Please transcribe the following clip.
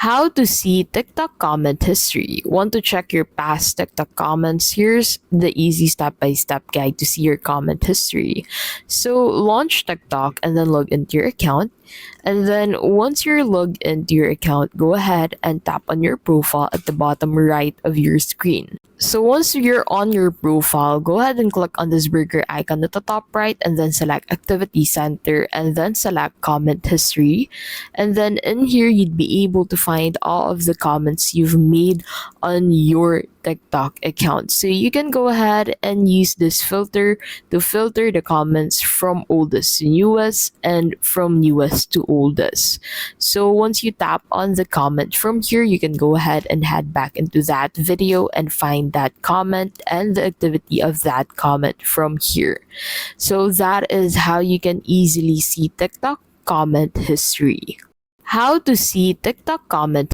How to see TikTok comment history. Want to check your past TikTok comments? Here's the easy step-by-step guide to see your comment history. So launch TikTok and then log into your account. And then once you're logged into your account, go ahead and tap on your profile at the bottom right of your screen. So once you're on your profile, go ahead and click on this burger icon at the top right and then select Activity Center and then select Comment History. And then in here, you'd be able to find all of the comments you've made on your TikTok account. So you can go ahead and use this filter to filter the comments from oldest to newest and from newest to oldest. So once you tap on the comment from here, you can go ahead and head back into that video and find that comment and the activity of that comment from here. So that is how you can easily see TikTok comment history. How to see TikTok comment